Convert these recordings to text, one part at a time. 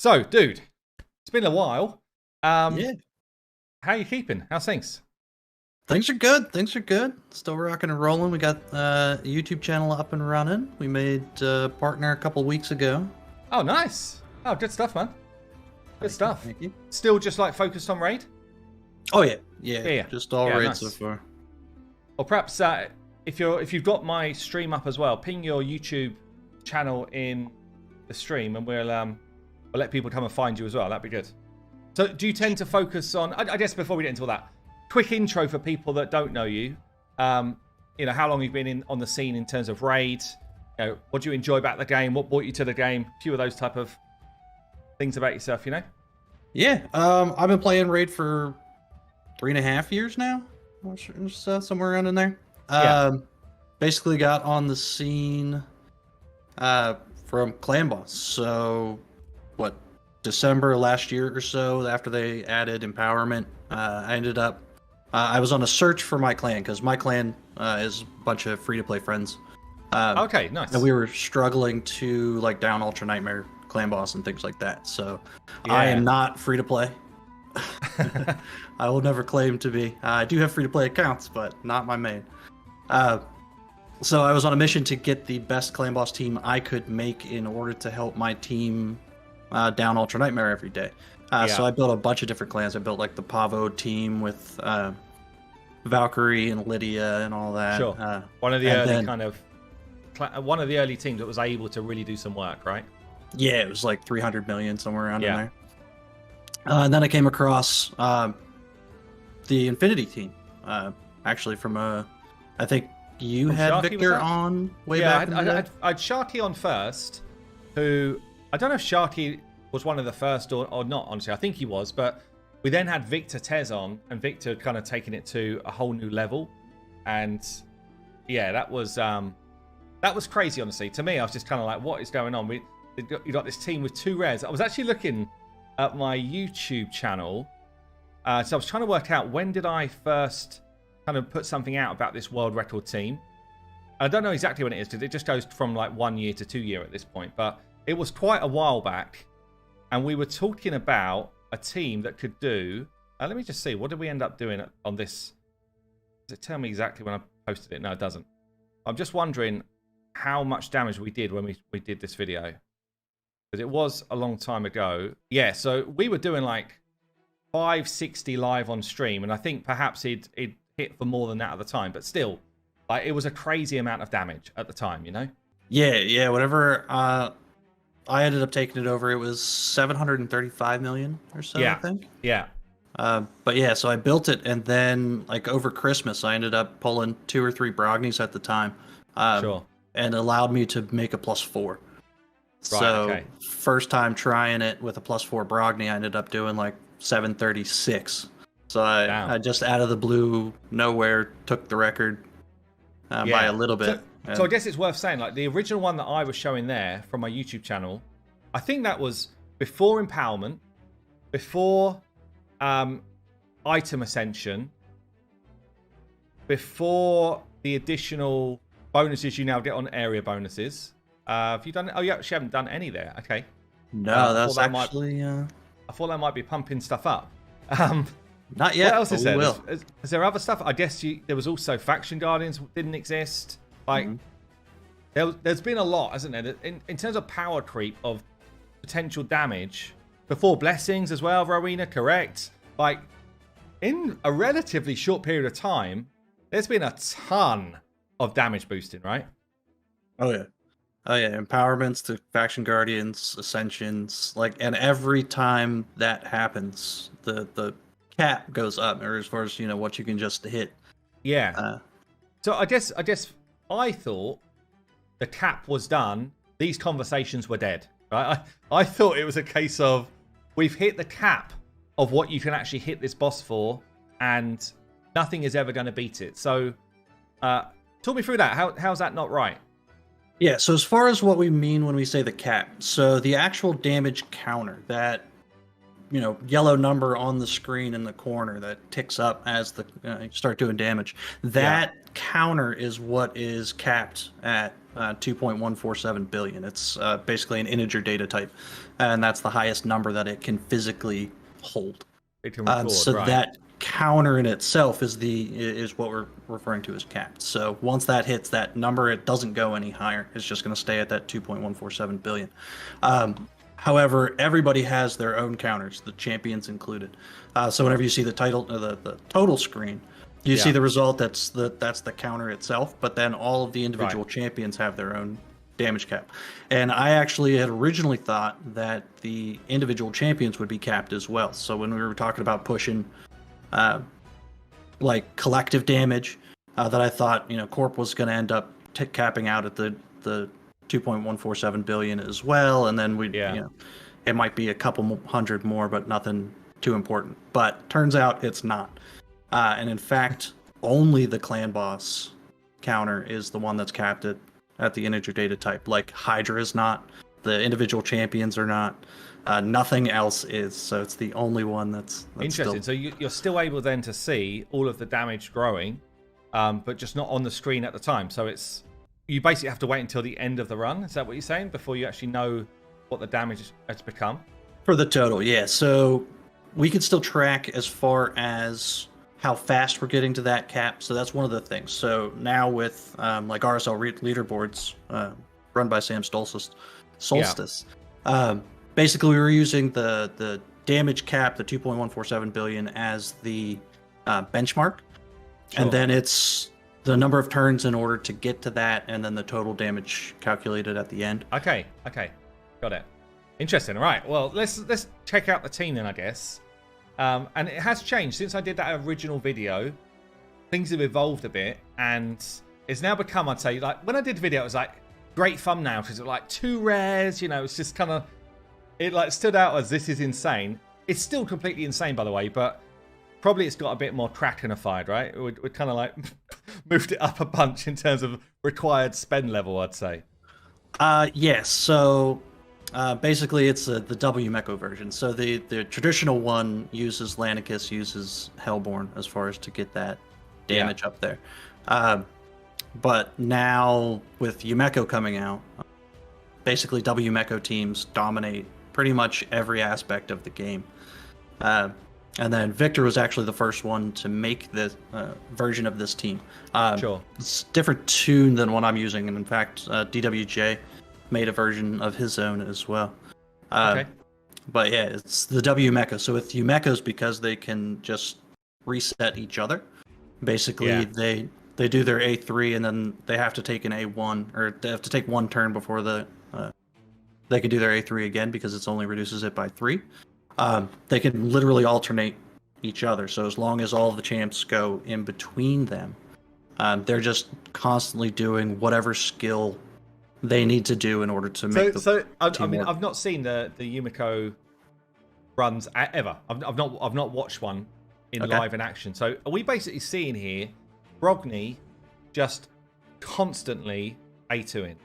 So, dude, it's been a while. Yeah, How you keeping? How's things? things are good. Things are good. Still rocking and rolling. We got a YouTube channel up and running. We made partner a couple weeks ago. Oh, nice. Oh, good stuff, man. Good stuff. Thank you. Still just like focused on raid? Oh yeah. Yeah. Just all Yeah, raid nice. so far. Or perhaps if you've got my stream up as well, ping your YouTube channel in the stream, and we'll let people come and find you as well. That'd be good. So, do you tend to focus on? I guess before we get into all that, quick intro for people that don't know you. How long you've been on the scene in terms of raid. What do you enjoy about the game? What brought you to the game? A few of those type of things about yourself, Yeah, I've been playing raid for 3.5 years now. Somewhere around in there. Yeah. Basically got on the scene from Clan Boss. So, December last year or so, after they added empowerment, I ended up. I was on a search for my clan because my clan is a bunch of free-to-play friends. Okay, nice. And we were struggling to down Ultra Nightmare Clan Boss and things like that. So Yeah. I am not free-to-play. I will never claim to be. I do have free-to-play accounts, but not my main. So I was on a mission to get the best Clan Boss team I could make in order to help my team down Ultra Nightmare every day. So I built a bunch of different clans. I built the Pavo team with Valkyrie and Lydia and all that. Sure. One of the early teams that was able to really do some work, right? Yeah, it was 300 million, somewhere around in there. And then I came across the Infinity team. Actually from I think you had Sharky, Victor on way back in the day. I had Sharky on first, who I don't know if Sharky was one of the first or not, honestly. I think he was, but we then had Victor Tez on, and Victor kind of taking it to a whole new level. And yeah, that was crazy, honestly. To me, I was just kind of like, what is going on? You got this team with 2 rares. I was actually looking at my YouTube channel. So I was trying to work out, when did I first kind of put something out about this world record team? I don't know exactly when it is, because it just goes from 1 year to 2 year at this point. But it was quite a while back. And we were talking about a team that could do... let me just see. What did we end up doing on this? Does it tell me exactly when I posted it? No, it doesn't. I'm just wondering how much damage we did when we did this video. Because it was a long time ago. Yeah, so we were doing 560 live on stream. And I think perhaps it hit for more than that at the time. But still, it was a crazy amount of damage at the time, Yeah. Whatever. I ended up taking it over. It was 735 million or so, I think. Yeah. But yeah, so I built it, and then over Christmas, I ended up pulling 2 or 3 Brognies at the time. Sure. And it allowed me to make a +4. Right, so okay. First time trying it with a +4 Brognie, I ended up doing 736. So I just out of the blue, nowhere, took the record by a little bit. So I guess it's worth saying, the original one that I was showing there from my YouTube channel, I think that was before empowerment, before item ascension, before the additional bonuses you now get on area bonuses. Have you done? Oh, you actually haven't done any there. Okay. No, that's actually. I thought that might be pumping stuff up. Not yet. What else is there? Will. Is there other stuff? I guess there was also faction guardians didn't exist. There's been a lot, hasn't there? In terms of power creep of potential damage before blessings as well, Rowena, correct? In a relatively short period of time, there's been a ton of damage boosting, right? Oh yeah. Empowerments to faction guardians, ascensions, and every time that happens, the cap goes up, or as far as what you can just hit. Yeah. So I guess I thought the cap was done. These conversations were dead. Right? I thought it was a case of we've hit the cap of what you can actually hit this boss for, and nothing is ever going to beat it. So talk me through that. How's that not right? Yeah, so as far as what we mean when we say the cap, so the actual damage counter, that yellow number on the screen in the corner that ticks up as you start doing damage, that counter is what is capped at 2.147 billion. It's basically an integer data type, and that's the highest number that it can physically hold. It can record, So right. that counter in itself is what we're referring to as capped. So once that hits that number, it doesn't go any higher. It's just going to stay at that 2.147 billion. However, everybody has their own counters, the champions included. So whenever you see the total screen, you see the result. That's the counter itself. But then all of the individual champions have their own damage cap. And I actually had originally thought that the individual champions would be capped as well. So when we were talking about pushing like collective damage, that I thought, Corp was going to end up capping out at the 2.147 billion as well, and then it might be a couple hundred more, but nothing too important. But turns out it's not. And in fact, only the clan boss counter is the one that's capped at the integer data type. Like Hydra is not, the individual champions are not, nothing else is. So it's the only one that's interesting. So you're still able then to see all of the damage growing, but just not on the screen at the time. So you basically have to wait until the end of the run. Is that what you're saying? Before you actually know what the damage has become? For the total, yeah. So we can still track as far as how fast we're getting to that cap. So that's one of the things. So now with like RSL leaderboards run by Sam Solstice, basically we were using the damage cap, the 2.147 billion, as the benchmark. Sure. And then it's the number of turns in order to get to that, and then the total damage calculated at the end. Okay, got it. Interesting. Right. Well, let's check out the team then, I guess. And it has changed since I did that original video. Things have evolved a bit, and it's now become, I'd say, like when I did the video, it was like great thumbnail because it was like 2 rares. It's just kind of, it like stood out as this is insane. It's still completely insane, by the way, but probably it's got a bit more trackinified, right? We're kind of like moved it up a bunch in terms of required spend level, I'd say. Yes. So basically, it's the Yumeko version. So the traditional one uses Lanicus, uses Hellborn as far as to get that damage up there. But now with Yumeko coming out, basically Yumeko teams dominate pretty much every aspect of the game. And then Victor was actually the first one to make this version of this team. Sure. It's a different tune than what I'm using. And in fact, DWJ made a version of his own as well. Okay. But yeah, it's the Yumeko. So with Yumekos, because they can just reset each other, basically they do their A3 and then they have to take an A1, or they have to take 1 turn before they can do their A3 again, because it only reduces it by 3. They can literally alternate each other. So as long as all of the champs go in between them, they're just constantly doing whatever skill they need to do in order to make I mean, I've not seen the Yumeko runs ever. I've not watched one in live in action. So are we basically seeing here Brogni just constantly A2ing? Is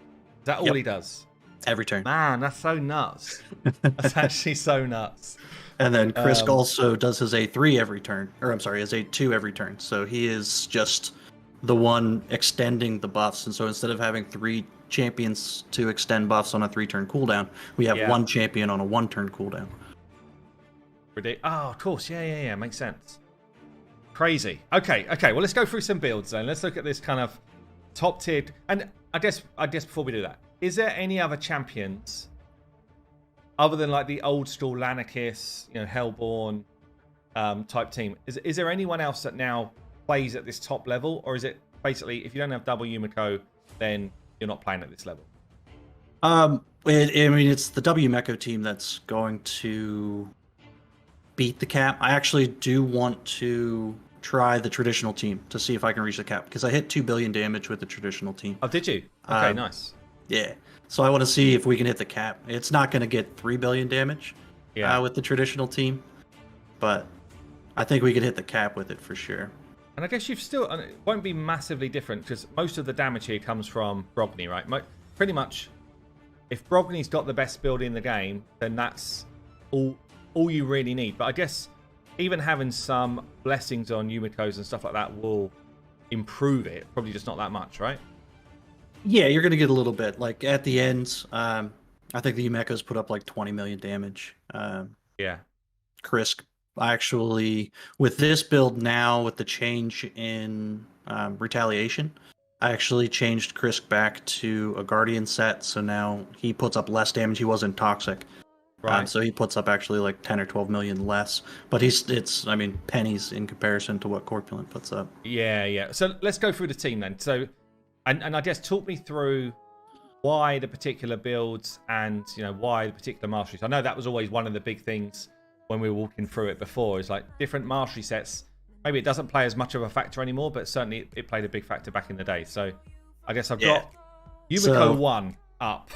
that all he does? Every turn. Man, that's so nuts. That's actually so nuts. And then Chris also does his A3 every turn. Or I'm sorry, his A2 every turn. So he is just the one extending the buffs. And so instead of having 3 champions to extend buffs on a 3-turn cooldown, we have 1 champion on a 1-turn cooldown. Oh, of course. Yeah. Makes sense. Crazy. Okay. Well, let's go through some builds then. Let's look at this kind of top tier. And I guess before we do that, is there any other champions other than like the old school Lanicus, Hellborn type team? Is there anyone else that now plays at this top level, or is it basically if you don't have double Yumeko, then you're not playing at this level? I mean, it's the Yumeko team that's going to beat the cap. I actually do want to try the traditional team to see if I can reach the cap, because I hit 2 billion damage with the traditional team. Oh, did you? Okay, nice. Yeah. So I want to see if we can hit the cap. It's not going to get 3 billion damage with the traditional team, but I think we could hit the cap with it for sure. And I guess it won't be massively different, because most of the damage here comes from Brogni, right? Pretty much, if Brogni's got the best build in the game, then that's all you really need. But I guess even having some blessings on Yumekos and stuff like that will improve it. Probably just not that much, right? Yeah, you're gonna get a little bit. Like at the end, I think the Yumeko's put up like 20 million damage. Yeah. Krisk actually, with this build now, with the change in retaliation, I actually changed Krisk back to a Guardian set, so now he puts up less damage. He wasn't toxic. Right. So he puts up actually like 10 or 12 million less, but it's pennies in comparison to what Corpulent puts up. Yeah. So let's go through the team then. So, and I guess talk me through why the particular builds and why the particular masteries. I know that was always one of the big things when we were walking through it before. Is like different mastery sets. Maybe it doesn't play as much of a factor anymore, but certainly it played a big factor back in the day. So I guess I've got Yumeko 1 up.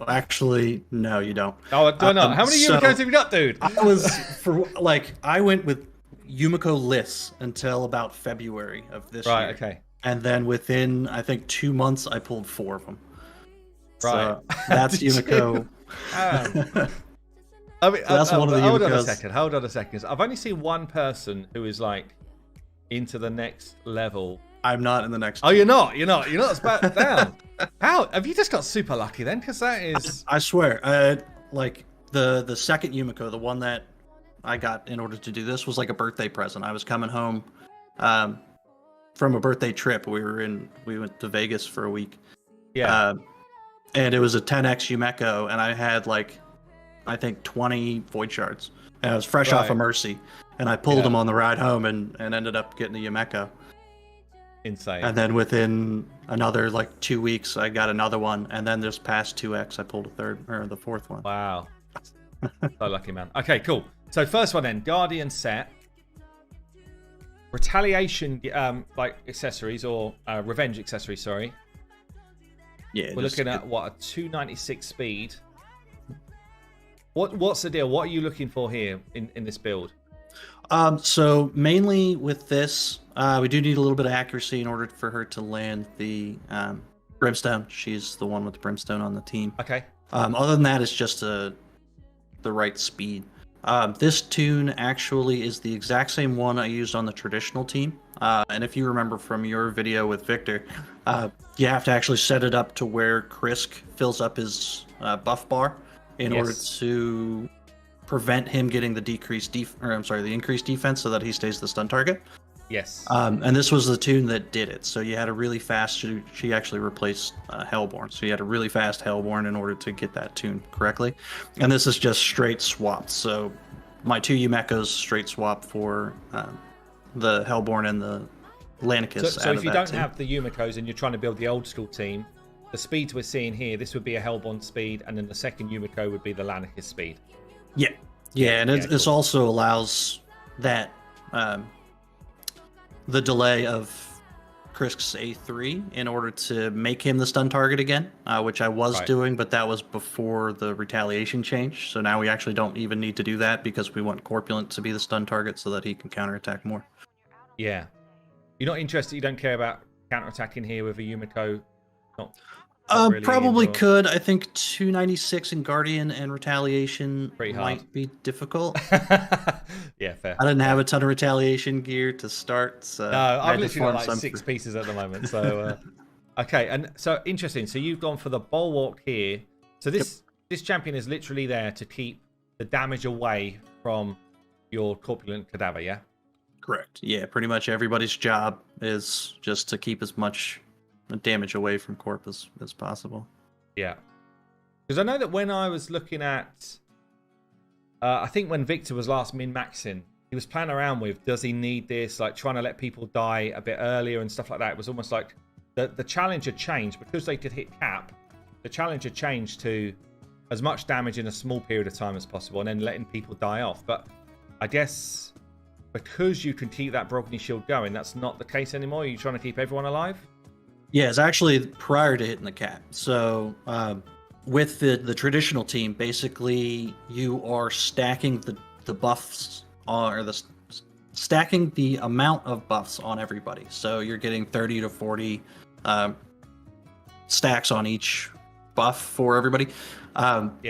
Actually, no, you don't. Oh, do I not? How many Yumekos have you got, dude? I went with Yumeko lists until about February of this year. Right, okay. And then within, I think, 2 months, I pulled 4 of them. Right. So that's Yumeko. I mean, so that's one of the Yumekos. Hold on a second. I've only seen one person who is like into the next level. I'm not in the next. Oh, you're not. You're not as bad down. How have you just got super lucky then? Because that is. I swear, like the second Yumeko, the one that I got in order to do this, was like a birthday present. I was coming home from a birthday trip. We went to Vegas for a week. Yeah. And it was a 10x Yumeko, and I had like, I think 20 void shards. And I was fresh off of Mercy, and I pulled them on the ride home and ended up getting a Yumeko. Insane. And then within another like 2 weeks, I got another one, and then this past 2x, I pulled the fourth one. Wow. So lucky, man. Okay, cool. So first one then, Guardian set. Retaliation like accessories or revenge accessories, sorry. Yeah. We're looking at what, a 296 speed. What's the deal? What are you looking for here in this build? So mainly with this, we do need a little bit of accuracy in order for her to land the Brimstone. She's the one with the Brimstone on the team. Okay. Other than that, it's just the right speed. This tune actually is the exact same one I used on the traditional team. And if you remember from your video with Victor, you have to actually set it up to where Krisk fills up his buff bar in order to prevent him getting the increased defense, so that he stays the stun target. Yes. And this was the tune that did it. So you had a really fast. She actually replaced Hellborn. So you had a really fast Hellborn in order to get that tune correctly. And this is just straight swapped. So my 2 Yumekos straight swap for the Hellborn and the Lanicus. So if you don't have the Yumekos and you're trying to build the old school team, the speeds we're seeing here, this would be a Hellborn speed, and then the second Yumeko would be the Lanicus speed. Yeah, and this also allows that the delay of Krisk's A3 in order to make him the stun target again, which I was doing, but that was before the retaliation change. So now we actually don't even need to do that because we want Corpulent to be the stun target so that he can counterattack more. Yeah. You're not interested, you don't care about counterattacking here with a Yumeko? Not really probably could. I think 296 in Guardian and Retaliation might be difficult. Yeah, fair. I didn't have a ton of Retaliation gear to start. So no, I've literally got like 6 pieces at the moment. So, okay, and so interesting. So you've gone for the Bulwark here. So this champion is literally there to keep the damage away from your Corpulent Cadaver, yeah? Correct. Yeah, pretty much everybody's job is just to keep as much damage away from Corp as possible. Yeah. Because I know that when I was looking at... I think when Victor was last min-maxing, he was playing around with, does he need this? Like trying to let people die a bit earlier and stuff like that. It was almost like the challenge had changed. Because they could hit cap, the challenge had changed to as much damage in a small period of time as possible and then letting people die off. But I guess because you can keep that Brogni shield going, that's not the case anymore. Are you trying to keep everyone alive? Yeah, it's actually prior to hitting the cap. So with the traditional team, basically you are stacking the buffs stacking the amount of buffs on everybody. So you're getting 30 to 40 stacks on each buff for everybody,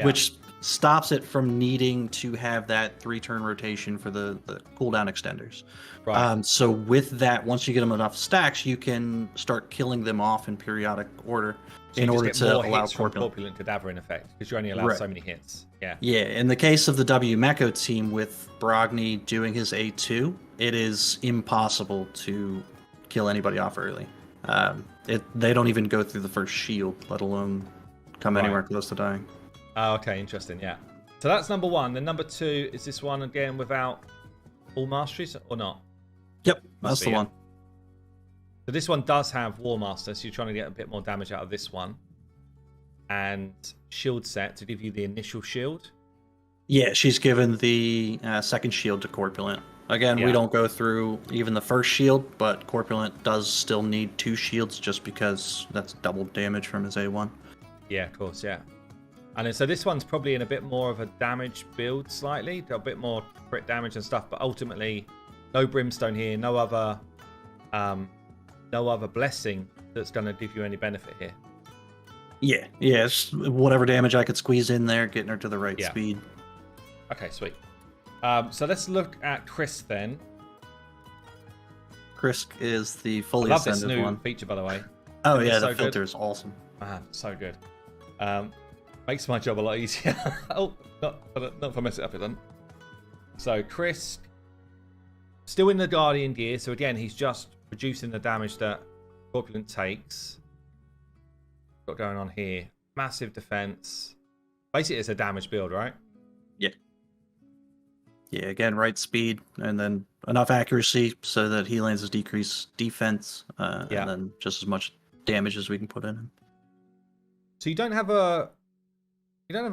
which stops it from needing to have that 3-turn rotation for the cooldown extenders. Right. So with that, once you get them enough stacks, you can start killing them off in periodic order So in you order just get to more allow hits from corpulent. Corpulent Cadaver in effect, because you're only allowed so many hits. Yeah. Yeah, in the case of the Yumeko team with Brogni doing his A2, it is impossible to kill anybody off early. They don't even go through the first shield, let alone come anywhere close to dying. Oh, okay, interesting, yeah. So that's number 1. Then number 2 is this one again without all masteries or not? Yep, that's the one. So this one does have War Master, so you're trying to get a bit more damage out of this one. And shield set to give you the initial shield. Yeah, she's given the second shield to Corpulent. Again, we don't go through even the first shield, but Corpulent does still need 2 shields just because that's double damage from his A1. Yeah, of course, yeah. And then, so this one's probably in a bit more of a damage build slightly, a bit more crit damage and stuff, but ultimately no brimstone here, no other blessing that's going to give you any benefit here. Yeah, it's whatever damage I could squeeze in there, getting her to the right speed. Okay, sweet. So let's look at Chris then. Chris is the fully I love this ascended new one. feature, by the way. Oh yeah, the so filter good. is awesome. So good. Makes my job a lot easier. Oh, not if I mess it up, it doesn't. So Chris, still in the Guardian gear. So again, he's just reducing the damage that Corpulent takes. Got going on here. Massive defense. Basically, it's a damage build, right? Yeah. Yeah, again, right speed, and then enough accuracy so that he lands his decreased defense, and then just as much damage as we can put in him. So you don't have a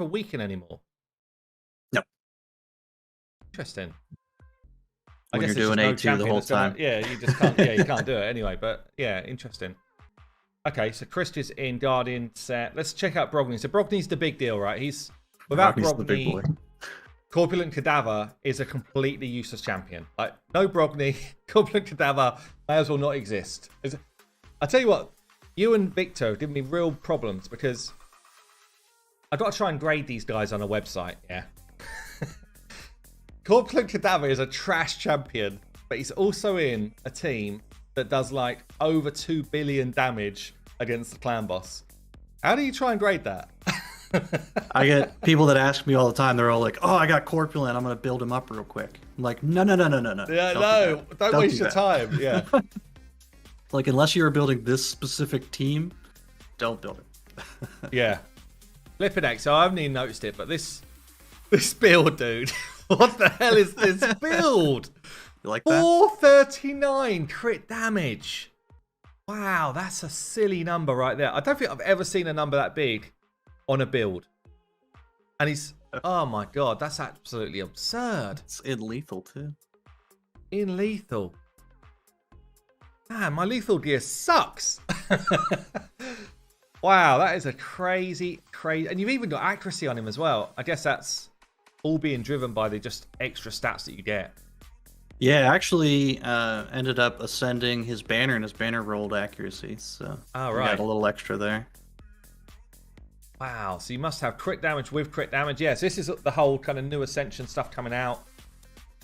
weaken anymore? No. Interesting. When you're doing A2 the whole time. You just can't. Yeah, you can't do it anyway. But yeah, interesting. Okay, so Chris is in Guardian set. Let's check out Brogni. So Brogni's the big deal, right? He's without Brogni, Corpulent Cadaver is a completely useless champion. Like no Brogni, Corpulent Cadaver may as well not exist. I tell you what, you and Victor give me real problems because I've got to try and grade these guys on a website. Yeah. Corpulent Cadaver is a trash champion, but he's also in a team that does like over 2 billion damage against the clan boss. How do you try and grade that? I get people that ask me all the time. They're all like, "Oh, I got Corpulent. I'm gonna build him up real quick." I'm like, no. Yeah, don't waste your time. Yeah. Like, unless you are building this specific team, don't build it. Yeah. Flipping X. So I haven't even noticed it, but this build, dude. What the hell is this build? You like that? 439 crit damage. Wow, that's a silly number right there. I don't think I've ever seen a number that big on a build. And he's... Oh my god, that's absolutely absurd. It's in lethal too. In lethal. Man, my lethal gear sucks. Wow, that is a crazy... And you've even got accuracy on him as well. I guess that's all being driven by the just extra stats that you get. Yeah, actually ended up ascending his banner, and his banner rolled accuracy, so right. got a little extra there. Wow, so you must have crit damage with crit damage. Yes, this is the whole kind of new Ascension stuff coming out.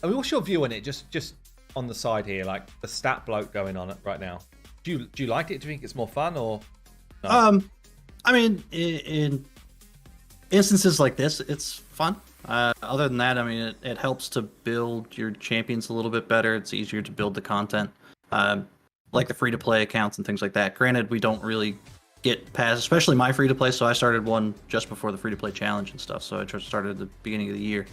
I mean, what's your view on it? Just on the side here, like the stat bloke going on right now. Do you like it? Do you think it's more fun or? No? I mean, in instances like this, it's fun. Other than that, I mean, it helps to build your champions a little bit better. It's easier to build the content, like the free-to-play accounts and things like that. Granted, we don't really get past, especially my free-to-play, so I started one just before the free-to-play challenge and stuff, so I just started at the beginning of the year.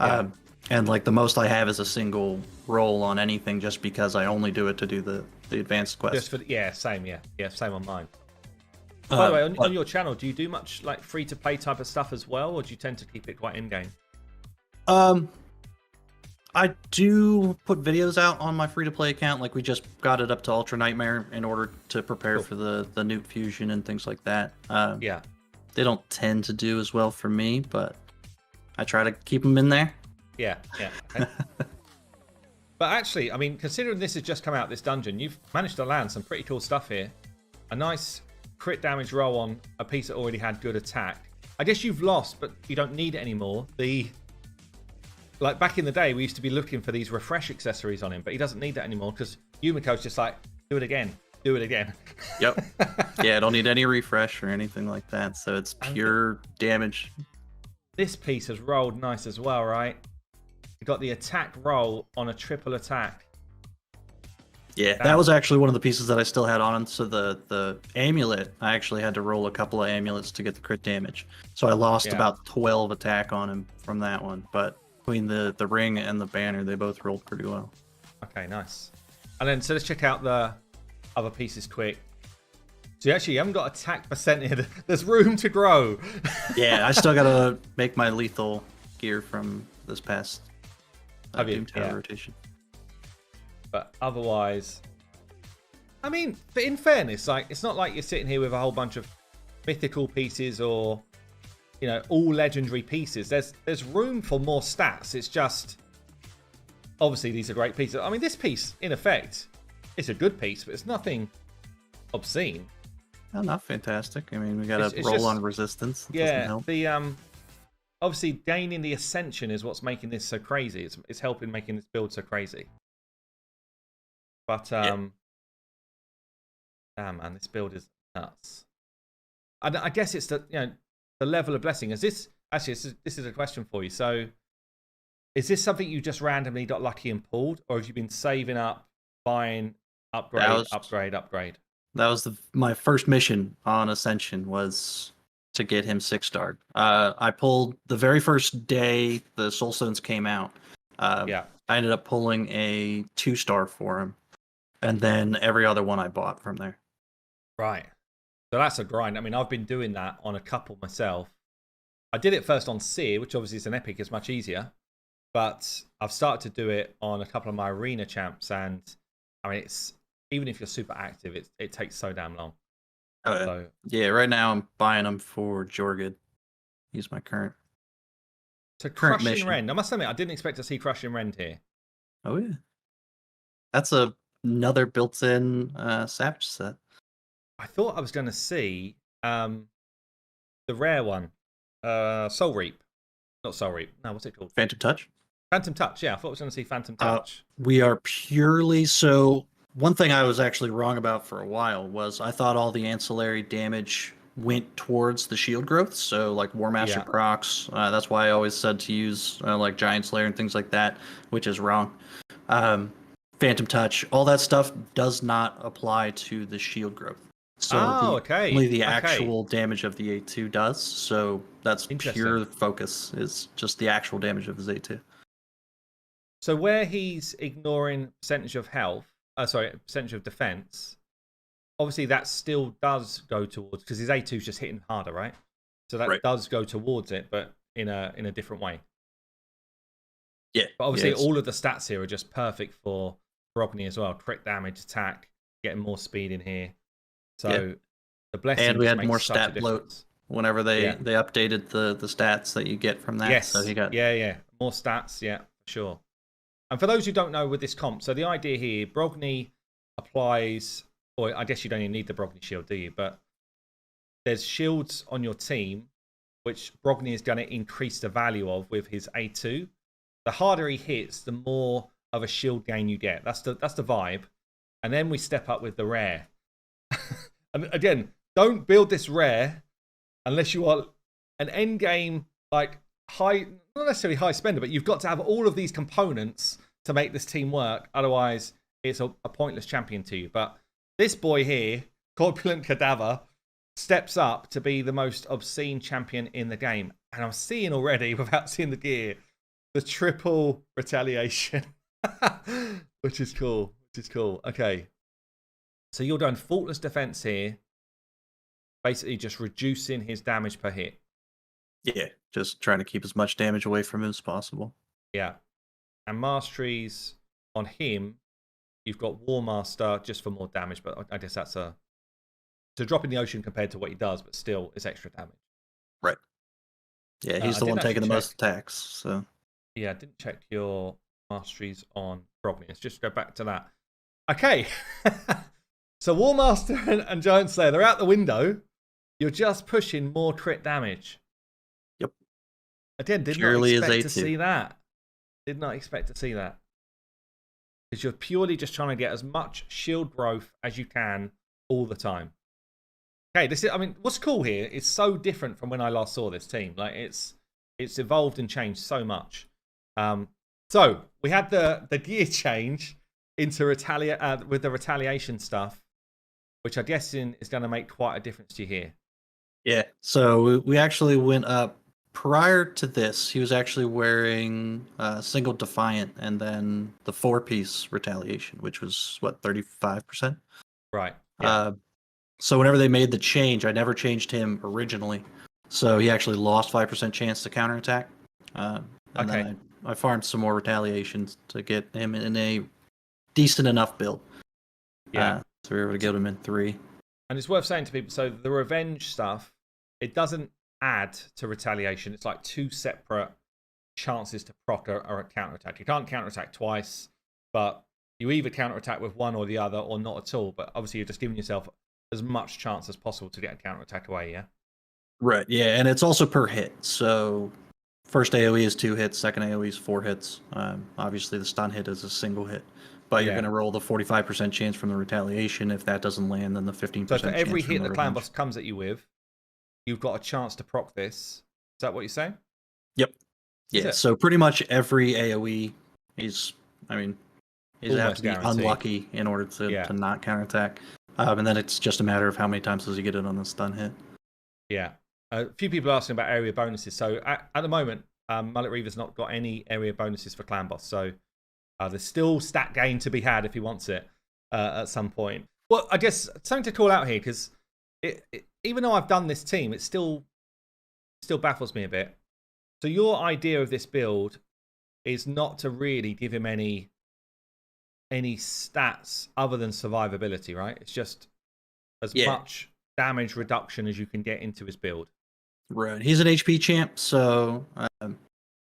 Yeah. And like the most I have is a single roll on anything just because I only do it to do the advanced quest. Just for same, same on mine. By the way, on your channel, do you do much like free-to-play type of stuff as well, or do you tend to keep it quite in-game? I do put videos out on my free-to-play account. Like we just got it up to Ultra Nightmare in order to prepare for the Nuke Fusion and things like that. Yeah. They don't tend to do as well for me, but I try to keep them in there. Yeah. Okay. But actually, I mean, considering this has just come out, this dungeon, you've managed to land some pretty cool stuff here. A nice crit damage roll on a piece that already had good attack. I guess you've lost, but you don't need it anymore. Like back in the day, we used to be looking for these refresh accessories on him, but he doesn't need that anymore because Yumeko's just like, do it again. Do it again. Yep. Yeah, I don't need any refresh or anything like that, so it's pure damage. This piece has rolled nice as well, right? You got the attack roll on a triple attack. Yeah, that was actually one of the pieces that I still had on. So the amulet, I actually had to roll a couple of amulets to get the crit damage. So I lost about 12 attack on him from that one. But between the ring and the banner, they both rolled pretty well. Okay, nice. And then, so let's check out the other pieces quick. So you actually haven't got attack percentage. There's room to grow. Yeah, I still got to make my lethal gear from this past Doom Tower rotation. But otherwise, I mean, but in fairness, like it's not like you're sitting here with a whole bunch of mythical pieces or, you know, all legendary pieces. There's room for more stats. It's just, obviously these are great pieces. I mean, this piece, in effect, is a good piece, but it's nothing obscene. No, not fantastic. I mean, we got to roll on resistance. It doesn't help. The obviously gaining the ascension is what's making this so crazy. It's helping making this build so crazy. But damn man, this build is nuts. I guess it's the level of blessing. Is this actually this is a question for you? So, is this something you just randomly got lucky and pulled, or have you been saving up, buying upgrade? That was my first mission on Ascension was to get him 6-starred. I pulled the very first day the Soulstones came out. I ended up pulling a 2-star for him. And then every other one I bought from there. Right. So that's a grind. I mean, I've been doing that on a couple myself. I did it first on Seer, which obviously is an epic, is much easier. But I've started to do it on a couple of my arena champs. And I mean, it's even if you're super active, it takes so damn long. Yeah, right now I'm buying them for Jorgid. He's my current. So Crushing Rend. I must admit, I didn't expect to see Crushing Rend here. Oh, yeah. That's another built-in Savage set. I thought I was going to see the rare one, Soul Reap. Not Soul Reap. No, what's it called? Phantom Touch? Phantom Touch, yeah. I thought I was going to see Phantom Touch. We are purely... So, one thing I was actually wrong about for a while was I thought all the ancillary damage went towards the shield growth. So, like War Master procs. That's why I always said to use like Giant Slayer and things like that, which is wrong. Phantom Touch, all that stuff does not apply to the shield growth. So only the actual damage of the A2 does. So that's pure focus, is just the actual damage of his A2. So where he's ignoring percentage of health, percentage of defense, obviously that still does go towards, because his A2 is just hitting harder, right? So that does go towards it, but in a different way. Yeah. But obviously all of the stats here are just perfect for Brogni as well. Crit damage, attack, getting more speed in here. So the blessing, and we had more stat bloat whenever they updated the stats that you get from that. Yes. So he got more stats. Yeah, for sure. And for those who don't know with this comp, so the idea here, Brogni applies, or I guess you don't even need the Brogni shield, do you? But there's shields on your team, which Brogni is going to increase the value of with his A2. The harder he hits, the more of a shield gain you get. That's the vibe. And then we step up with the rare. And again, don't build this rare unless you are an end game, like high, not necessarily high spender, but you've got to have all of these components to make this team work. Otherwise, it's a pointless champion to you. But this boy here, Corpulent Cadaver, steps up to be the most obscene champion in the game. And I'm seeing already, without seeing the gear, the triple retaliation, which is cool. Okay. So you're doing faultless defense here, basically just reducing his damage per hit. Yeah, just trying to keep as much damage away from him as possible. Yeah. And masteries on him, you've got War Master just for more damage, but I guess that's a drop in the ocean compared to what he does, but still it's extra damage. Right. Yeah, he's the one taking the most attacks. So yeah, I didn't check your masteries on Brogni. Let's just go back to that. Okay. So War Master and Giant Slayer, they're out the window. You're just pushing more crit damage. Again, did not Purely as expect to A2. see that. Did not expect to see that. Because you're purely just trying to get as much shield growth as you can all the time. Okay, this is. I mean, what's cool here is so different from when I last saw this team. Like it's evolved and changed so much. So we had the gear change into with the retaliation stuff, which I'm guessing is going to make quite a difference to you here. Yeah. So we actually went up. Prior to this, he was actually wearing single defiant and then the 4-piece retaliation, which was what 35%. Right. Yeah. So whenever they made the change, I never changed him originally. So he actually lost 5% chance to counterattack. And then I farmed some more retaliations to get him in a decent enough build. Yeah. So we were able to get him in 3. And it's worth saying to people, so the revenge stuff, it doesn't add to retaliation. It's like 2 separate chances to proc or a counterattack. You can't counterattack twice, but you either counterattack with one or the other or not at all. But obviously you're just giving yourself as much chance as possible to get a counterattack away, yeah? Right, yeah, and it's also per hit. So first AoE is 2 hits, second AoE is 4 hits. Obviously the stun hit is a single hit. But you're going to roll the 45% chance from the retaliation. If that doesn't land, then the 15% So for every chance hit from the the clan revenge. boss comes at you with, you've got a chance to proc this. Is that what you're saying? Yep. Yeah, so pretty much every AoE is, I mean, you have to be unlucky in order to not counterattack. And then it's just a matter of how many times does he get it on the stun hit. Yeah. A few people are asking about area bonuses. So at the moment, Mullet Reaver's not got any area bonuses for clan boss. So there's still stat gain to be had if he wants it at some point. Well, I guess something to call out here, because even though I've done this team, it still baffles me a bit. So your idea of this build is not to really give him any stats other than survivability, right? It's just as much damage reduction as you can get into his build. Right. He's an HP champ, so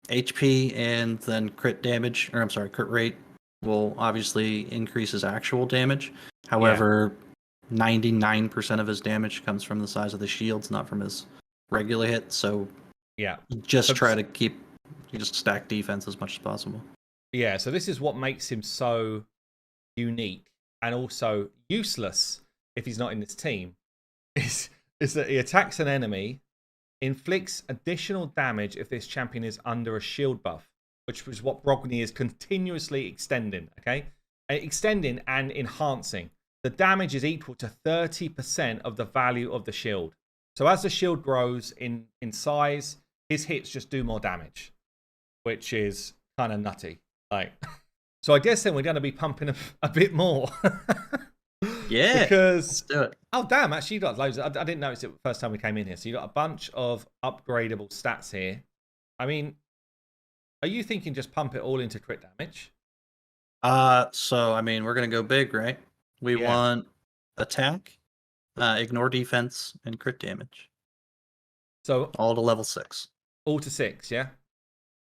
HP and then crit damage, or I'm sorry, crit rate will obviously increase his actual damage. However, 99% of his damage comes from the size of the shields, not from his regular hit. So just try to just stack defense as much as possible. Yeah, so this is what makes him so unique and also useless if he's not in this team, is that he attacks an enemy, inflicts additional damage if this champion is under a shield buff, which is what Brogni is continuously extending, okay? Extending and enhancing. The damage is equal to 30% of the value of the shield. So as the shield grows in size, his hits just do more damage, which is kind of nutty. Like, so I guess then we're going to be pumping a bit more. Yeah. Because, let's do it. Oh, damn, actually you got loads. I didn't notice it the first time we came in here. So you got a bunch of upgradable stats here. I mean, are you thinking just pump it all into crit damage? So, I mean, we're going to go big, right? We want attack, ignore defense, and crit damage. So all to level 6. All to 6, yeah?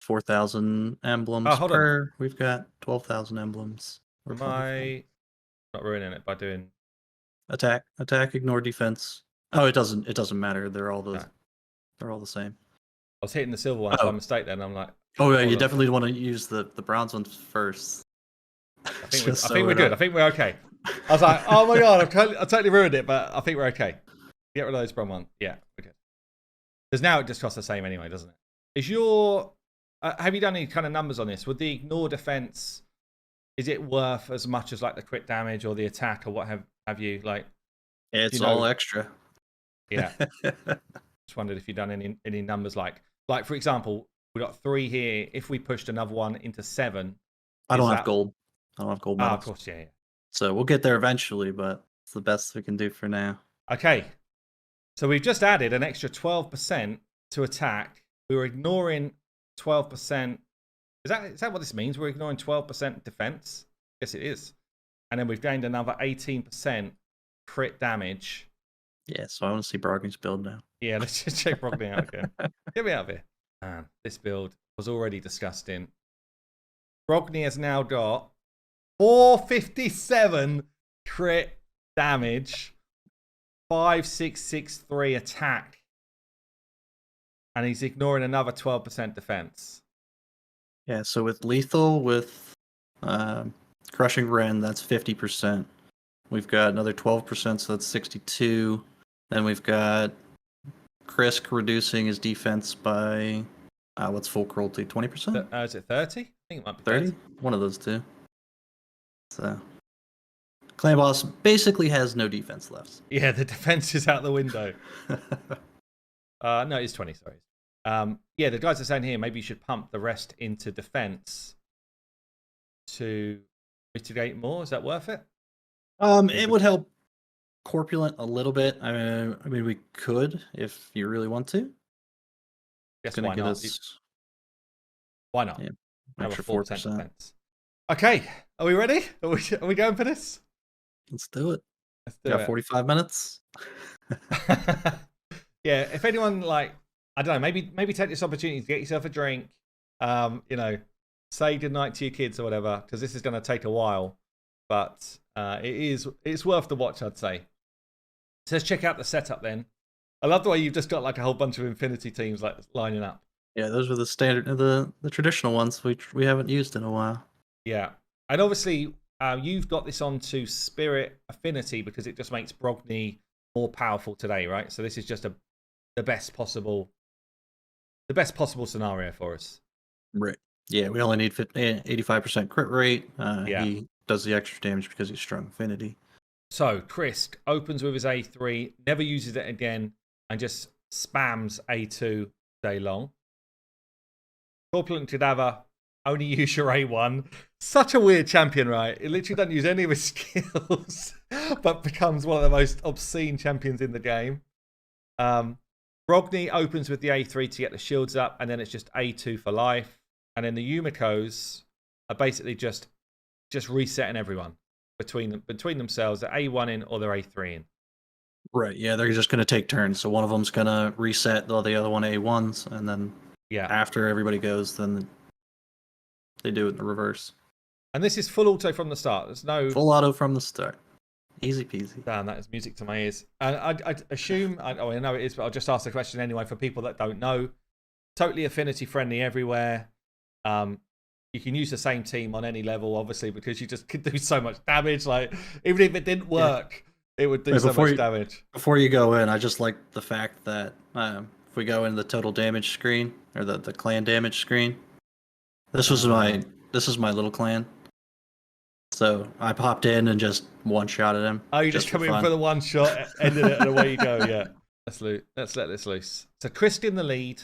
4,000 emblems per. We've got 12,000 emblems. Am I not ruining it by doing attack, ignore defense? Oh, it doesn't matter. They're all the same. I was hitting the silver one by mistake then. I'm like, oh yeah, you definitely want to use the bronze ones first. I think we're good. I think we're okay. I was like, oh my god, I totally ruined it, but I think we're okay. Get rid of those bronze ones. Yeah, we're good. Because now it just costs the same anyway, doesn't it? Is your have you done any kind of numbers on this? Would the ignore defense, is it worth as much as like the crit damage or the attack or what have you? Like, it's all extra. Yeah. Just wondered if you've done any numbers like for example, we got 3 here. If we pushed another one into 7, I don't have gold. I don't have gold medals. Of course, yeah. So we'll get there eventually, but it's the best we can do for now. Okay. So we've just added an extra 12% to attack. We were ignoring 12%. Is that what this means? We're ignoring 12% defense? Yes, it is. And then we've gained another 18% crit damage. Yeah, so I want to see Brogni's build now. Yeah, let's just check Brogni out again. Get me out of here. Man, this build was already disgusting. Brogni has now got 457 crit damage, 5663 attack, and he's ignoring another 12% defense. Yeah, so with lethal, with crushing Ren, that's 50%. We've got another 12%, so that's 62. Then we've got Krisk reducing his defense by what's full cruelty? 20%? Is it 30? I think it might be 30? One of those two. So Clan Boss basically has no defense left. Yeah, the defense is out the window. No, it's 20, sorry. Yeah, the guys are saying here maybe you should pump the rest into defense to mitigate more. Is that worth it? It would help Corpulent a little bit. I mean, we could if you really want to. Guess why not? Why not? Yeah, Another extra 4% 4%. defense. Okay, are we ready? Are we going for this? Let's do it. Let's do Got it. 45 minutes. Yeah, if anyone I don't know, maybe take this opportunity to get yourself a drink. Say goodnight to your kids or whatever, because this is going to take a while, but it's worth the watch, I'd say. So let's check out the setup then. I love the way you've just got like a whole bunch of Infinity teams like lining up. Yeah, those were the standard, the traditional ones we haven't used in a while. Yeah, and obviously you've got this onto Spirit Affinity because it just makes Brogni more powerful today, right? So this is just the best possible scenario for us. Right. Yeah, we only need 85% crit rate. Yeah. He does the extra damage because he's strong affinity. So Krisk opens with his A3, never uses it again, and just spams A2 day long. Corpulent Cadaver, only use your A1. Such a weird champion, right? It literally doesn't use any of his skills, but becomes one of the most obscene champions in the game. Brogni opens with the A3 to get the shields up, and then it's just A2 for life. And then the Yumekos are basically just resetting everyone between themselves. They're A1 in or they're A3 in. Right, yeah, they're just going to take turns. So one of them's going to reset the other one A1s, and then after everybody goes, then they do it in the reverse. And this is full auto from the start. There's no... Full auto from the start. Easy peasy. Damn, that is music to my ears. And I assume, I know it is, but I'll just ask the question anyway for people that don't know. Totally affinity friendly everywhere. You can use the same team on any level, obviously, because you just could do so much damage. Like, even if it didn't work, it would do so much damage. Before you go in, I just like the fact that if we go into the total damage screen, or the clan damage screen, this is my little clan. So I popped in and just one-shotted him. Oh, you just come in for the one shot, ended it, and away you go, yeah. Let's let this loose. So Krisk in the lead,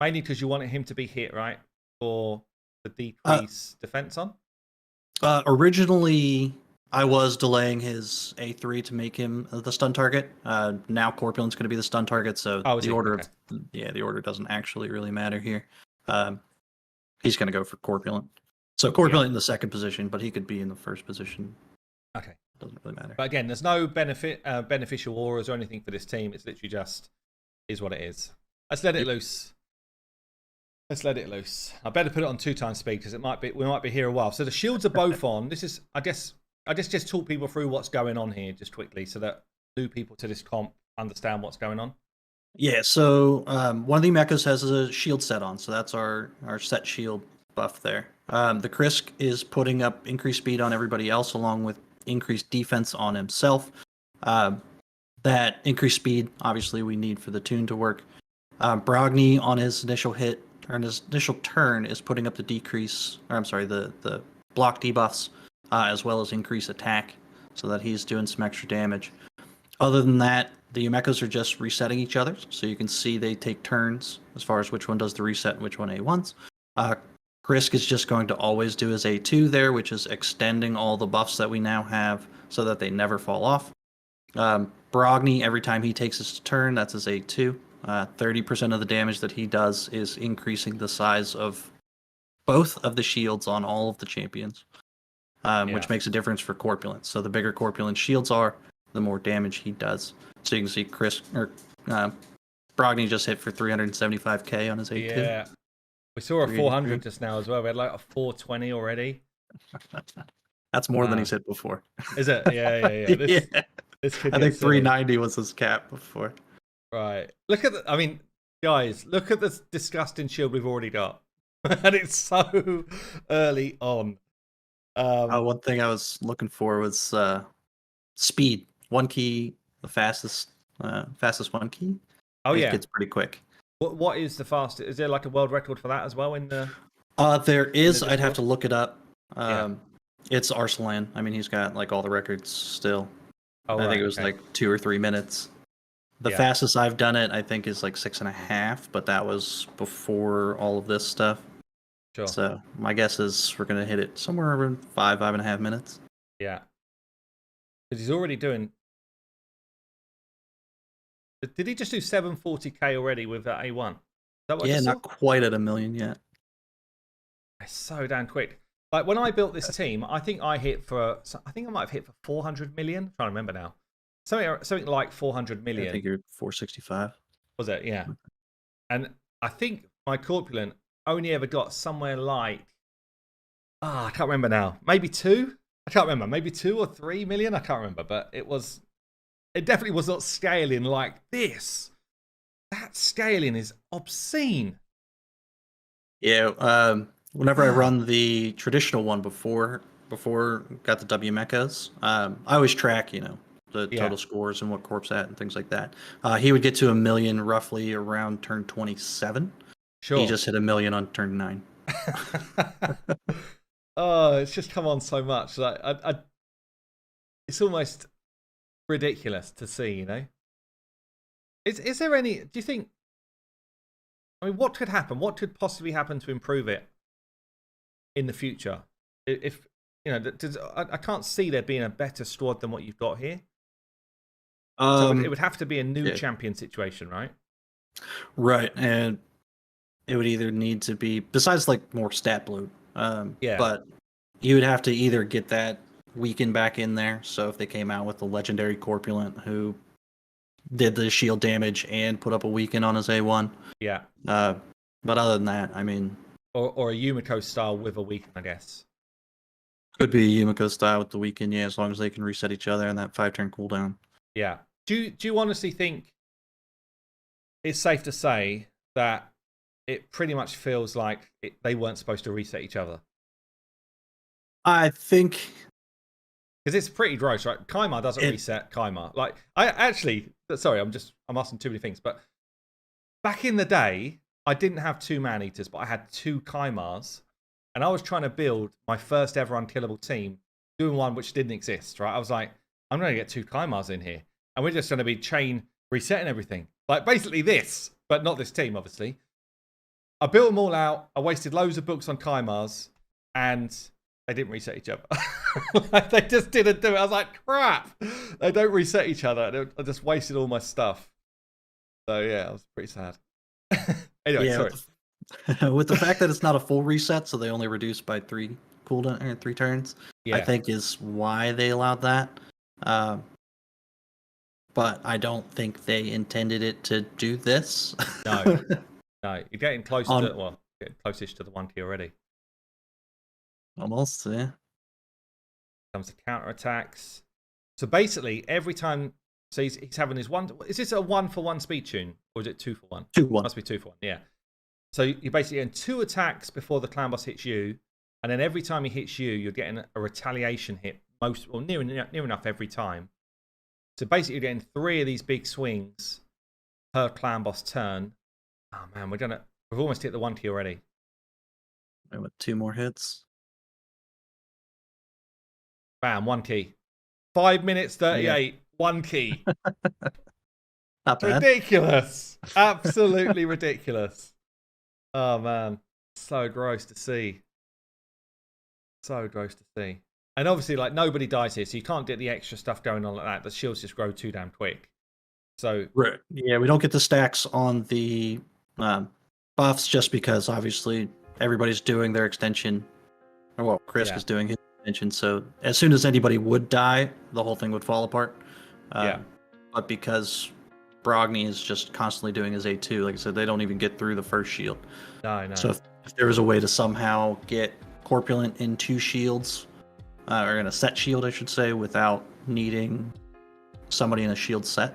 mainly because you wanted him to be hit, right? For the decrease defense on? Originally, I was delaying his A3 to make him the stun target. Now Corpulent's going to be the stun target, so the order doesn't actually really matter here. He's going to go for Corpulent. So Corpulent in the second position, but he could be in the first position. Okay. Doesn't really matter. But again, there's no beneficial auras or anything for this team. It's literally just is what it is. Let's let it loose. Let's let it loose. I better put it on 2x speed because we might be here a while. So the shields are both on. This is, I just talk people through what's going on here just quickly so that new people to this comp understand what's going on. Yeah, so one of the Mechas has a shield set on, so that's our set shield buff there. The Krisk is putting up increased speed on everybody else along with increased defense on himself. That increased speed, obviously, we need for the tune to work. Brogni on his initial hit, or in his initial turn, is putting up the block debuffs, as well as increase attack, so that he's doing some extra damage. Other than that, the Yumekos are just resetting each other, so you can see they take turns as far as which one does the reset and which one A1s. Krisk is just going to always do his A2 there, which is extending all the buffs that we now have so that they never fall off. Brogni, every time he takes his turn, that's his A2. 30% of the damage that he does is increasing the size of both of the shields on all of the champions, which makes a difference for Corpulent. So the bigger Corpulent shields are, the more damage he does. So you can see Brogni just hit for 375k on his A2. Yeah. We saw a 400 just now as well. We had like a 420 already. That's more than he's hit before. Is it? Yeah. This I think 390 was his cap before. Right. Look at Guys, look at this disgusting shield we've already got. And it's so early on. One thing I was looking for was speed. One key, the fastest one key. Oh, It yeah. gets pretty quick. What is the fastest? Is there like a world record for that as well in the... There is. I'd have to look it up. Yeah. It's Arslan. I mean, he's got like all the records still. Oh, I think it was okay. like 2 or 3 minutes. The fastest I've done it, I think, is like 6.5, but that was before all of this stuff. Sure. So my guess is we're gonna hit it somewhere around 5.5 minutes. Yeah. Because he's already doing... Did he just do 740k already with that A1? Is that what I just saw? Not quite at 1 million yet. It's so damn quick. Like when I built this team, I think I might have hit for 400 million. I'm trying to remember now. Something like 400 million. I think you're 465. Was it? Yeah. And I think my corpulent only ever got somewhere like, I can't remember now. Maybe 2? I can't remember. Maybe 2 or 3 million. I can't remember. But it definitely was not scaling like this. That scaling is obscene. Yeah. Whenever I run the traditional one before got the Yumekos, I always track, the total scores and what corp's at and things like that. He would get to 1 million roughly around turn 27. Sure. He just hit 1 million on turn 9. Oh, it's just come on so much. Like it's almost ridiculous to see, Is there any? Do you think? I mean, what could happen? What could possibly happen to improve it in the future? If I can't see there being a better squad than what you've got here. So it would have to be a new champion situation, right? Right, and it would either need to be, besides like more stat bloat, but you would have to either get that weaken back in there. So if they came out with the legendary corpulent who did the shield damage and put up a weaken on his A1. Yeah. But other than that, I mean, or a Yumeko style with a weaken, I guess. Could be a Yumeko style with the weaken, as long as they can reset each other and that 5-turn cooldown. Yeah. Do you honestly think it's safe to say that it pretty much feels like they weren't supposed to reset each other? I think... Because it's pretty gross, right? Kaimar doesn't reset Kaimar. Like, I'm asking too many things, but back in the day, I didn't have 2 man-eaters, but I had 2 Kaimars, and I was trying to build my first ever unkillable team, doing one which didn't exist, right? I was like, I'm going to get 2 Kaimars in here, and we're just going to be chain resetting everything. Like, basically this, but not this team, obviously. I built them all out, I wasted loads of books on Kaimars, and they didn't reset each other. Like, they just didn't do it. I was like, crap. They don't reset each other. I just wasted all my stuff. So, yeah, I was pretty sad. Anyway, sorry. With the fact that it's not a full reset, so they only reduce by 3 cooldown or 3 turns, I think is why they allowed that. But I don't think they intended it to do this. No. You're getting close getting close-ish to the 1 key already. Almost, yeah. Comes to counterattacks. So basically, every time, so he's having his 1. Is this a 1-for-1 speed tune, or is it 2-for-1? 2-1. Must be 2-for-1. Yeah. So you're basically getting 2 attacks before the clan boss hits you, and then every time he hits you, you're getting a retaliation hit near enough every time. So basically, you're getting 3 of these big swings per clan boss turn. Oh man, we've almost hit the 1 key already. With 2 more hits. Bam, 1 key. 5 minutes 38, 1 key. Not bad. Ridiculous. Absolutely ridiculous. Oh man, so gross to see. So gross to see. And obviously, like, nobody dies here, so you can't get the extra stuff going on like that. The shields just grow too damn quick. So right. Yeah, we don't get the stacks on the buffs just because obviously everybody's doing their extension. Or well, Chris is doing his extension, so as soon as anybody would die, the whole thing would fall apart. But because Brogni is just constantly doing his A2, like I said, they don't even get through the first shield. No. So if there was a way to somehow get Corpulent in 2 shields, or in a set shield, I should say, without needing somebody in a shield set,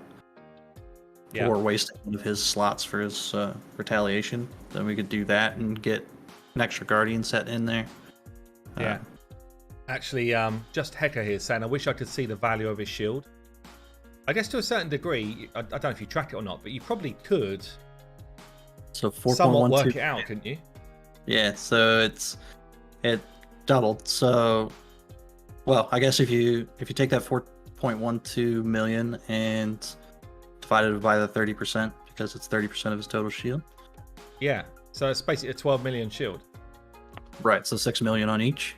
for wasting one of his slots for his retaliation. Then we could do that and get an extra Guardian set in there. Yeah. Actually, just Hecker here saying, I wish I could see the value of his shield. I guess to a certain degree, I don't know if you track it or not, but you probably could so 4.12 somewhat work it out, couldn't you? Yeah, so it doubled. So, well, I guess if you take that 4.12 million and divide it by the 30%, because it's 30% of his total shield. Yeah, so it's basically a 12 million shield. Right, so 6 million on each.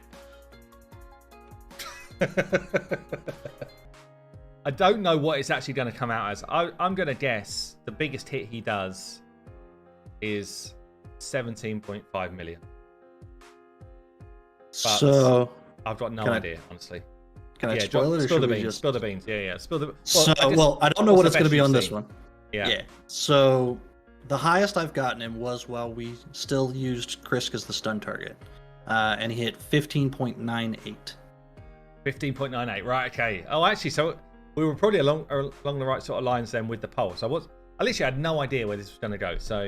I don't know what it's actually going to come out as. I'm going to guess the biggest hit he does is 17.5 million. But so I've got no idea, honestly. Can I spoil it, or spill the should we beans? just... Spill the beans. Yeah. Spill the. Well, I don't know what it's going to be on this one. Yeah. So the highest I've gotten him was while we still used Krisk as the stun target, and he hit 15.98. 15.98. Right. Okay. Oh, actually, so we were probably along the right sort of lines then with the pulse. I literally had no idea where this was going to go. So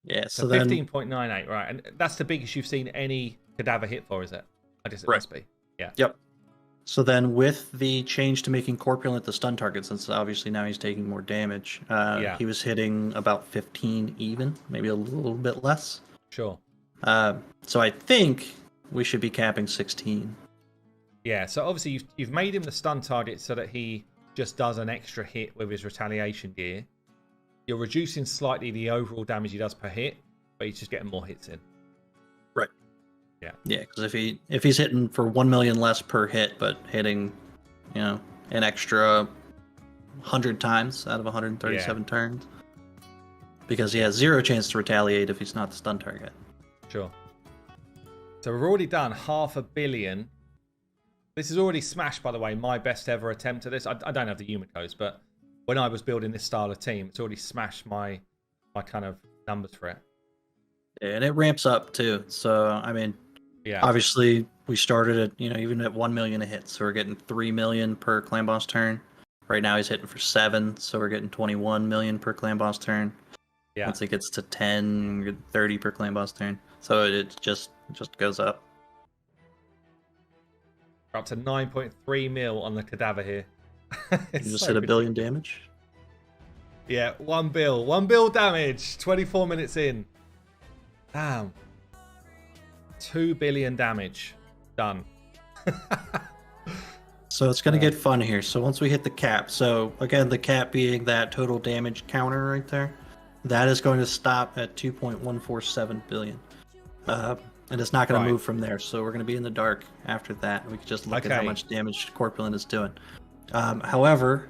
yeah. So 15.98. Right, and that's the biggest you've seen any cadaver hit for, is it? I guess it must be. Yeah. Yep. So then with the change to making Corpulent the stun target, since obviously now he's taking more damage, he was hitting about 15 even, maybe a little bit less. Sure. So I think we should be capping 16. Yeah, so obviously you've made him the stun target so that he just does an extra hit with his retaliation gear. You're reducing slightly the overall damage he does per hit, but he's just getting more hits in. Right. Yeah. Yeah, because if he's hitting for 1 million less per hit, but hitting, an extra 100 times out of 137 turns, because he has 0 chance to retaliate if he's not the stun target. Sure. So we've already done 500 million. This is already smashed, by the way, my best ever attempt at this. I don't have the Yumekos, but when I was building this style of team, it's already smashed my kind of numbers for it. Yeah, and it ramps up too. So, I mean, obviously we started at, even at 1 million a hit. So we're getting 3 million per clan boss turn. Right now he's hitting for 7. So we're getting 21 million per clan boss turn. Yeah. Once it gets to 10, we're getting 30 per clan boss turn. So it just goes up. We're up to 9.3 mil on the cadaver here. You just hit 1 billion damage? Yeah, 1 bill. 1 bill damage. 24 minutes in. Damn. 2 billion damage. Done. So it's going to get fun here. So once we hit the cap, so again, the cap being that total damage counter right there, that is going to stop at 2.147 billion. And it's not going to move from there. So we're going to be in the dark after that. We can just look at how much damage Corpulent is doing. However,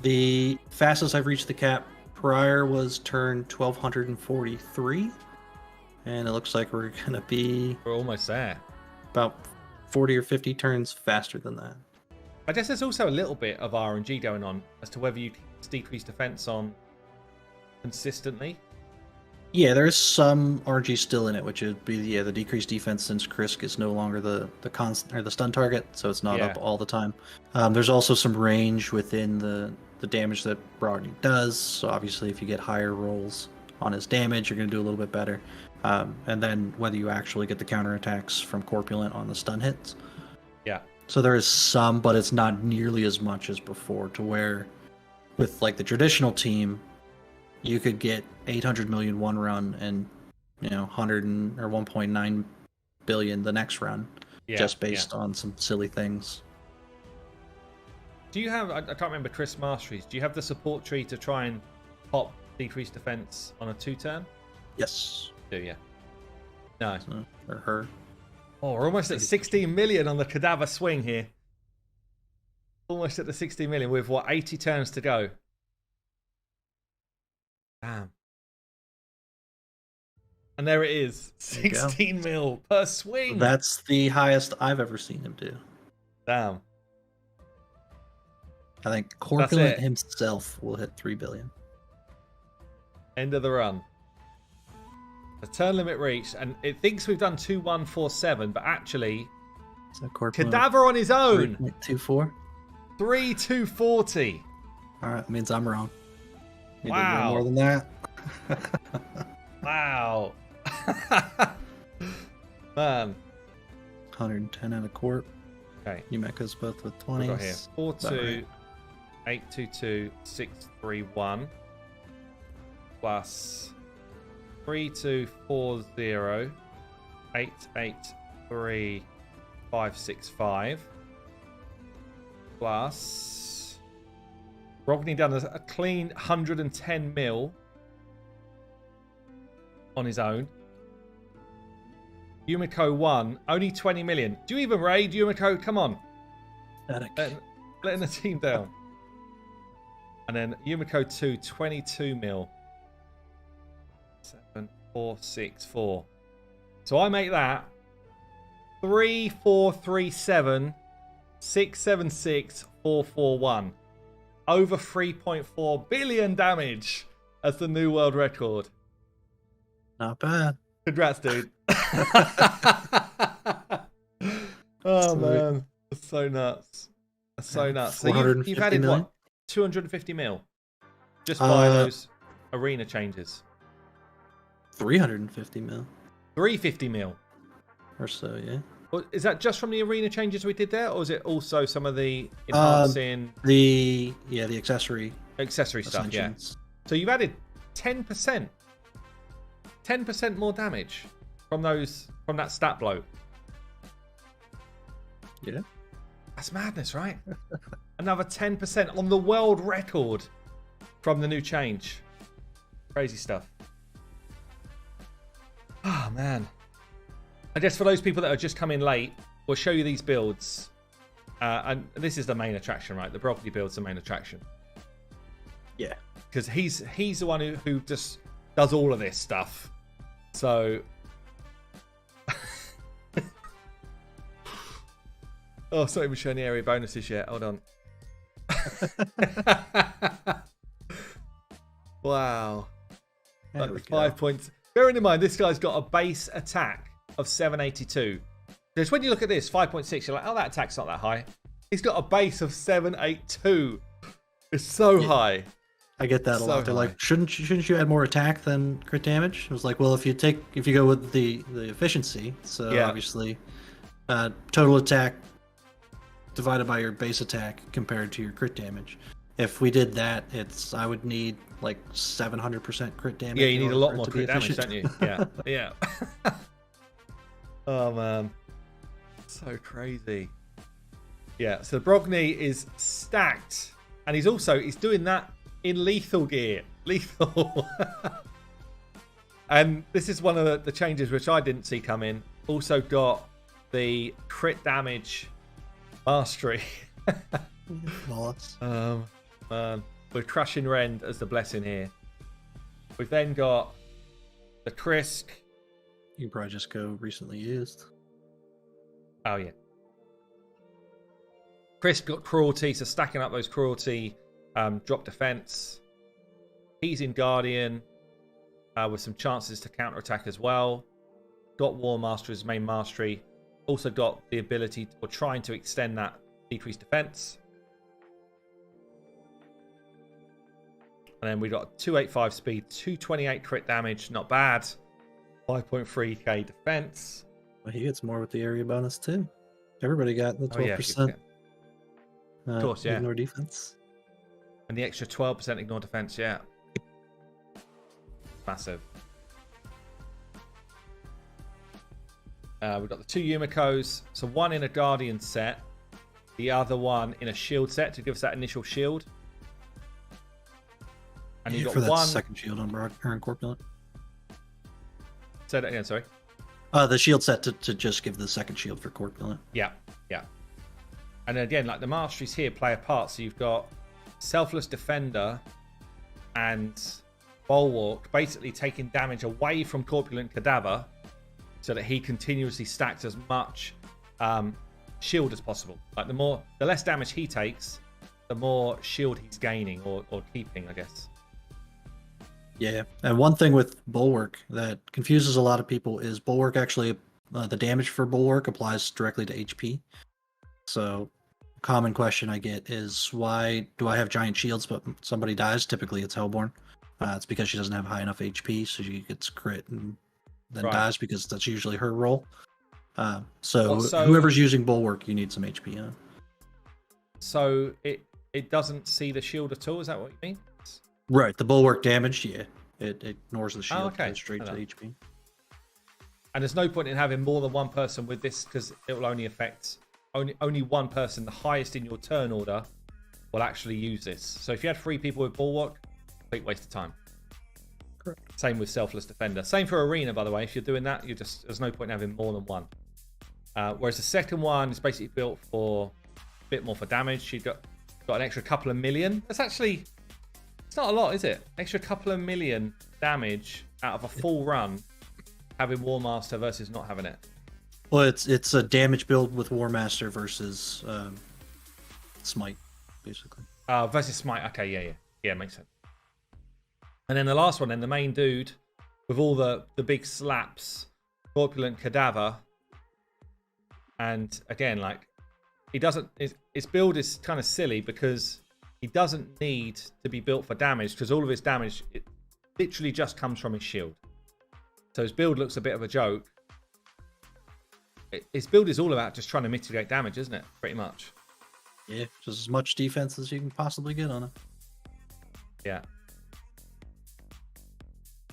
the fastest I've reached the cap prior was turn 1243. And it looks like we're going to be... We're almost there. About 40 or 50 turns faster than that. I guess there's also a little bit of RNG going on as to whether you decrease defense on consistently. Yeah, there's some RNG still in it, which would be the decreased defense since Krisk is no longer the constant or the stun target, so it's not up all the time. There's also some range within the damage that Brogni does. So obviously, if you get higher rolls on his damage, you're going to do a little bit better. And then whether you actually get the counterattacks from Corpulent on the stun hits. Yeah. So there is some, but it's not nearly as much as before, to where with like the traditional team, you could get 800 million one run and 100 or 1.9 billion the next run, just based on some silly things. Do you have? I can't remember Chris Masteries. Do you have the support tree to try and pop decreased defense on a 2-turn? Yes. Do you? No. Or her. Oh, we're almost at 16 million on the cadaver swing here. Almost at the 60 million with 80 turns to go. Damn. And there it is. 16 mil per swing. That's the highest I've ever seen him do. Damn. I think Corpulent himself will hit 3 billion. End of the run. The turn limit reached, and it thinks we've done 2147, but actually, cadaver on his own. 3.24? 3240. All right, that means I'm wrong. You did Wow. way more than that. Wow. Man. 110 and a quart. Okay. Yumeko's both with We've 20s. got here 42822 plus 3240 883565 plus Brogni done a clean 110 mil on his own. Yumeko 1, only 20 million. Do you even raid, Yumeko? Come on. Letting the team down. And then Yumeko 2, 22 mil. 7464. So I make that 3437 676 441. Over 3.4 billion damage as the new world record. Not bad. Congrats, dude. Oh, man. That's so nuts. That's so nuts. So you've added million? what? 250 mil? Just by those arena changes. 350 mil 350 mil. or so, yeah. Well, is that just from the arena changes we did there, or is it also some of the enhancing The accessory stuff? Yeah. ascensions. So you've added 10%. 10% more damage from that stat blow. Yeah. That's madness, right? Another 10% on the world record from the new change. Crazy stuff. Oh, man. I guess for those people that are just coming late, we'll show you these builds. And this is the main attraction, right? The Broccoli build's the main attraction. Yeah. Because he's the one who just does all of this stuff. So... Oh, it's not even showing the area bonuses yet. Hold on. Wow. Like 5 points. Bearing in mind, this guy's got a base attack of 782. Because when you look at this, 5.6, you're like, oh, that attack's not that high. He's got a base of 782. It's so high. I get that a lot. They're like, shouldn't you add more attack than crit damage? I was like, well, if you go with the efficiency, so obviously total attack divided by your base attack compared to your crit damage. If we did that, I would need like 700% crit damage. Yeah, you need a lot more crit damage, don't you? Yeah, yeah. Oh man, so crazy. Yeah, so Brogni is stacked, and he's doing that in lethal gear. Lethal. And this is one of the changes which I didn't see come in. Also got the crit damage mastery. Man, we're crushing Rend as the blessing here. We've then got the Krisk. You can probably just go recently used. Oh yeah. Krisk got cruelty, so stacking up those cruelty, drop defense. He's in Guardian with some chances to counterattack as well. Got War Master as main mastery. Also got the ability, or trying to extend that decreased defense. And then we got 285 speed, 228 crit damage, not bad. 5.3k defense. Well, he gets more with the area bonus too. Everybody got the 12%. Of course, yeah. Ignore defense. And the extra 12% ignore defense, yeah. Massive. We've got the two Yumekos. So one in a Guardian set. The other one in a shield set to give us that initial shield. And you've got for that one second shield on Corpulent. Say that again, sorry. The shield set to just give the second shield for Corpulent. Yeah, yeah. And again, like the masteries here play a part. So you've got Selfless Defender and Bulwark basically taking damage away from Corpulent Cadaver so that he continuously stacks as much shield as possible. Like the less damage he takes, the more shield he's gaining or keeping, I guess. Yeah, and one thing with Bulwark that confuses a lot of people is Bulwark actually, the damage for Bulwark applies directly to HP. So common question I get is, why do I have giant shields but somebody dies? Typically it's Hellborn. It's because she doesn't have high enough HP, so she gets crit and then dies, because that's usually her role. So whoever's using Bulwark, you need some HP on. So it doesn't see the shield at all, is that what you mean? Right, the Bulwark damage, yeah. It ignores the shield, okay. goes straight to HP. And there's no point in having more than one person with this, because it will only affect only one person, the highest in your turn order, will actually use this. So if you had 3 people with Bulwark, complete waste of time. Correct. Same with Selfless Defender. Same for Arena, by the way. If you're doing that, there's no point in having more than one. Whereas the second one is basically built for a bit more for damage. She's got an extra couple of million. That's actually, it's not a lot, is it? Extra couple of million damage out of a full run, having War Master versus not having it. Well, it's a damage build with War Master versus Smite, basically. Versus Smite. Okay, yeah, makes sense. And then the last one, then the main dude with all the big slaps, Corpulent Cadaver. And again, like, he doesn't. His build is kind of silly because he doesn't need to be built for damage, because all of his damage, it literally just comes from his shield. So his build looks a bit of a joke. His build is all about just trying to mitigate damage, isn't it? Pretty much. Yeah, just as much defense as you can possibly get on it. Yeah.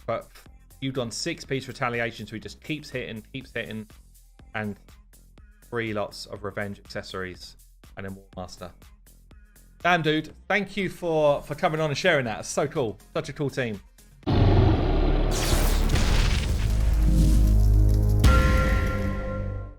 But you've done 6-piece retaliation, so he just keeps hitting, and 3 lots of revenge accessories, and then War Master. Damn, dude! Thank you for coming on and sharing that. It's so cool. Such a cool team.